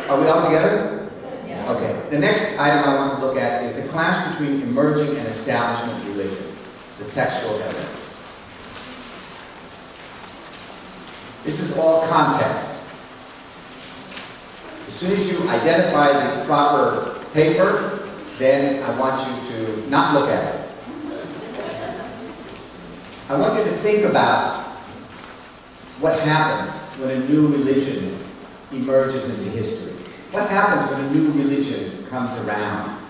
Are we all together? Yeah. Okay. The next item I want to look at is the clash between emerging and establishment religions, the textual evidence. This is all context. As soon as you identify the proper paper, then I want you to not look at it. I want you to think about what happens when a new religion emerges into history. What happens when a new religion comes around?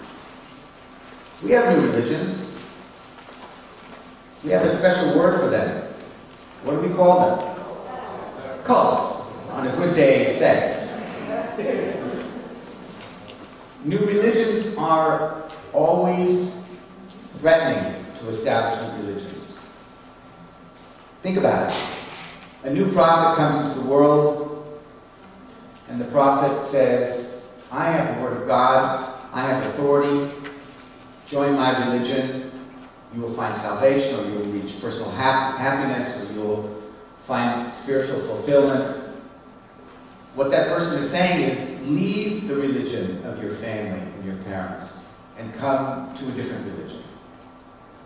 We have new religions. We have a special word for them. What do we call them? Cults. On a good day, sects. New religions are always threatening to establishment religions. Think about it. A new prophet comes into the world, and the prophet says, I have the word of God, I have authority, join my religion, you will find salvation, or you will reach personal happiness, or you will find spiritual fulfillment. What that person is saying is, leave the religion of your family and your parents and come to a different religion.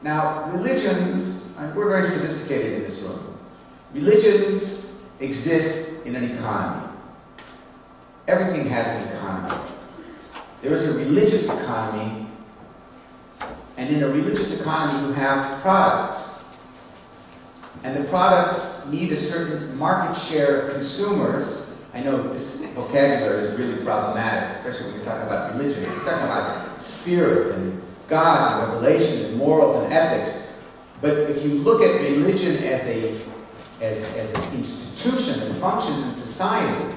Now, religions, we're very sophisticated in this room. Religions exist in an economy. Everything has an economy. There is a religious economy, and in a religious economy you have products. And the products need a certain market share of consumers. I know this vocabulary is really problematic, especially when you're talking about religion. You're talking about spirit and God and revelation and morals and ethics. But if you look at religion as an institution that functions in society,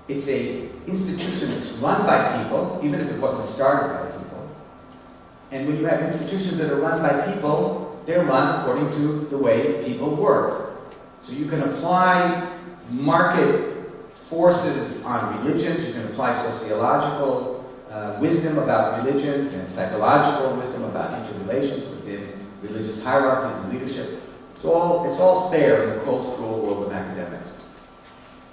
it's an institution that's run by people, even if it wasn't started by people. And when you have institutions that are run by people, they're run according to the way people work. So you can apply market forces on religions, you can apply sociological wisdom about religions and psychological wisdom about interrelations within religious hierarchies and leadership. It's all fair in the cold, cruel world of academics.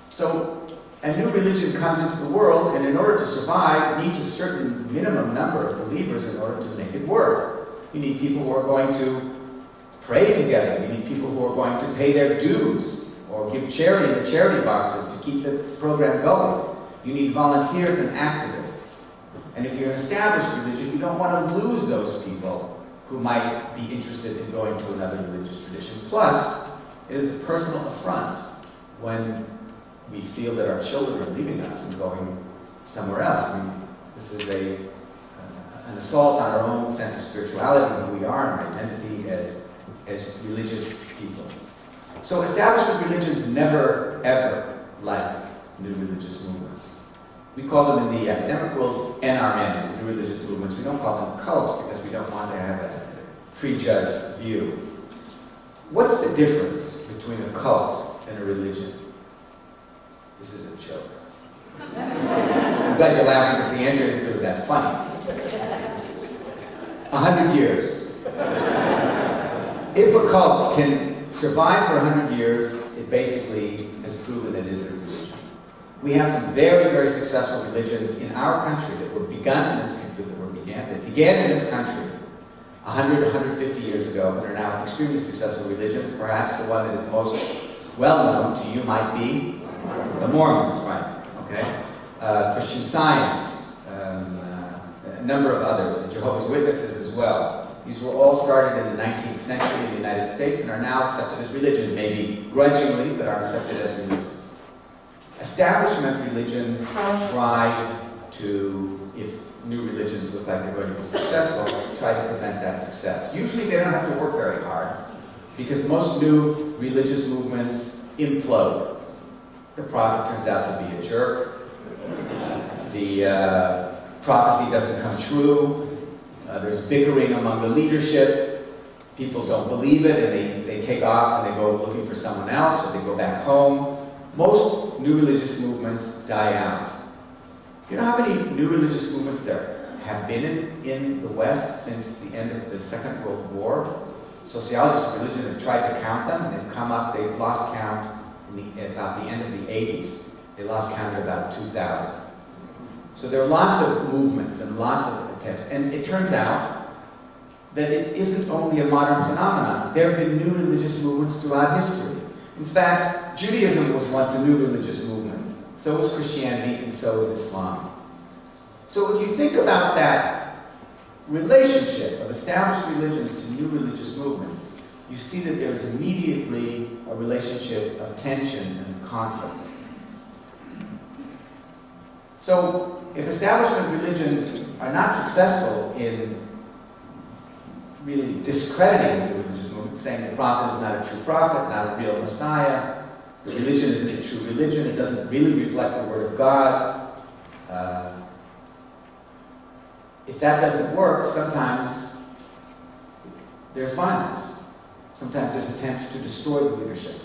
So a new religion comes into the world, and in order to survive, it needs a certain minimum number of believers in order to make it work. You need people who are going to pray together. You need people who are going to pay their dues or give charity in the charity boxes to keep the program going. You need volunteers and activists. And if you're an established religion, you don't want to lose those people who might be interested in going to another religious tradition. Plus, it is a personal affront when we feel that our children are leaving us and going somewhere else. I mean, this is an assault on our own sense of spirituality, who we are, and our identity as religious people. So establishment religions never, ever like new religious movements. We call them in the academic world NRMs, new religious movements. We don't call them cults because we don't want to have a prejudged view. What's the difference between a cult and a religion? This is a joke. I'm glad you're laughing because the answer isn't really that funny. 100 years. If a cult can survive for 100 years, it basically has proven it is a religion. We have some very, very successful religions in our country that were begun in this country, that began in this country 100, 150 years ago, and are now extremely successful religions. Perhaps the one that is most well known to you might be the Mormons, right? Okay, Christian Science, a number of others, the Jehovah's Witnesses as well. These were all started in the 19th century in the United States and are now accepted as religions, maybe grudgingly, but are accepted as religions. Establishment religions try to, if new religions look like they're going to be successful, try to prevent that success. Usually they don't have to work very hard because most new religious movements implode. The prophet turns out to be a jerk. The prophecy doesn't come true. There's bickering among the leadership. People don't believe it and they take off and they go looking for someone else or they go back home. Most new religious movements die out. You know how many new religious movements there have been in the West since the end of the Second World War? Sociologists of religion have tried to count them, and they've come up, they've lost count at about the end of the 80s. They lost count at about 2,000. So there are lots of movements and lots of attempts. And it turns out that it isn't only a modern phenomenon. There have been new religious movements throughout history. In fact, Judaism was once a new religious movement. So was Christianity, and so was Islam. So if you think about that relationship of established religions to new religious movements, you see that there's immediately a relationship of tension and conflict. So if establishment religions are not successful in really discrediting the religious movement, saying the prophet is not a true prophet, not a real Messiah, the religion isn't a true religion, it doesn't really reflect the Word of God. If that doesn't work, sometimes there's violence. Sometimes there's attempts to destroy the leadership.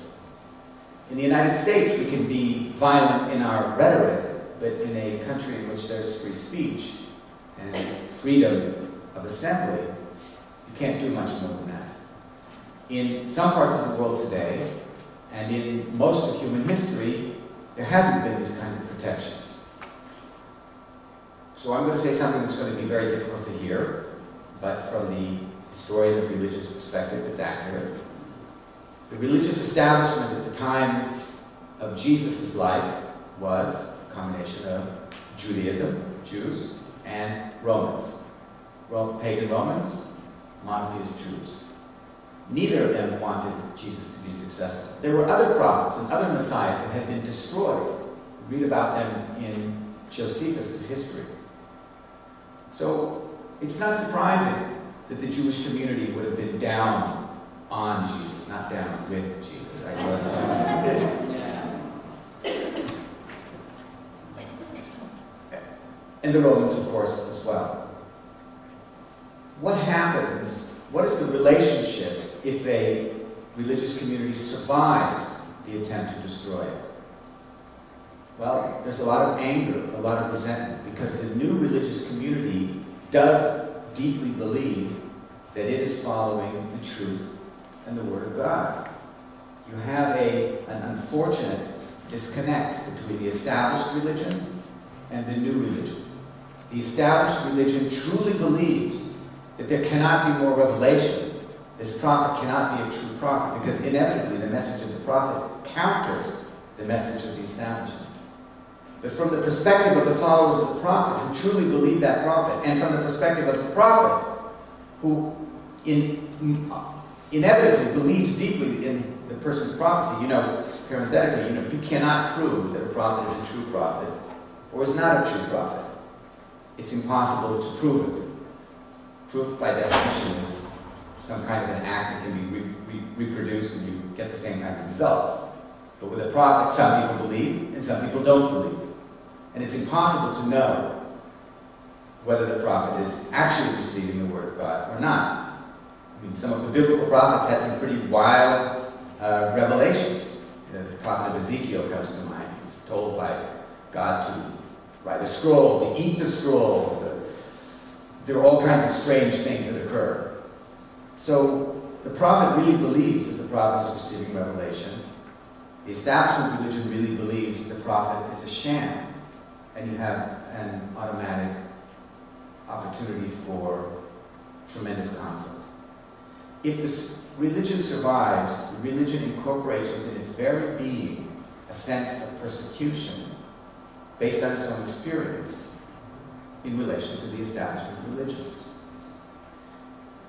In the United States, we can be violent in our rhetoric, but in a country in which there's free speech and freedom of assembly, you can't do much more than that. In some parts of the world today, and in most of human history, there hasn't been these kind of protections. So I'm going to say something that's going to be very difficult to hear, but from the historian of religious perspective, it's accurate. The religious establishment at the time of Jesus' life was a combination of Judaism, Jews, and Romans. Pagan Romans, monotheist Jews. Neither of them wanted Jesus to be successful. There were other prophets and other messiahs that had been destroyed. Read about them in Josephus' history. So it's not surprising that the Jewish community would have been down on Jesus, not down with Jesus. And the Romans, of course, as well. What happens, what is the relationship if a religious community survives the attempt to destroy it? Well, there's a lot of anger, a lot of resentment, because the new religious community does deeply believe that it is following the truth and the Word of God. You have an unfortunate disconnect between the established religion and the new religion. The established religion truly believes that there cannot be more revelation. This prophet cannot be a true prophet, because inevitably the message of the prophet counters the message of the establishment. But from the perspective of the followers of the prophet, who truly believe that prophet, and from the perspective of the prophet, who inevitably believes deeply in the person's prophecy, parenthetically, you cannot prove that a prophet is a true prophet or is not a true prophet. It's impossible to prove it. Proof, by definition, is some kind of an act that can be reproduced and you get the same kind of results. But with a prophet, some people believe and some people don't believe. And it's impossible to know whether the prophet is actually receiving the Word of God or not. I mean, some of the biblical prophets had some pretty wild revelations. The prophet of Ezekiel comes to mind. He was told by God to write a scroll, to eat the scroll. There are all kinds of strange things that occur. So the prophet really believes that the prophet is receiving revelation. The establishment religion really believes that the prophet is a sham. And you have an automatic opportunity for tremendous conflict. If this religion survives, the religion incorporates within its very being a sense of persecution based on its own experience in relation to the establishment religions.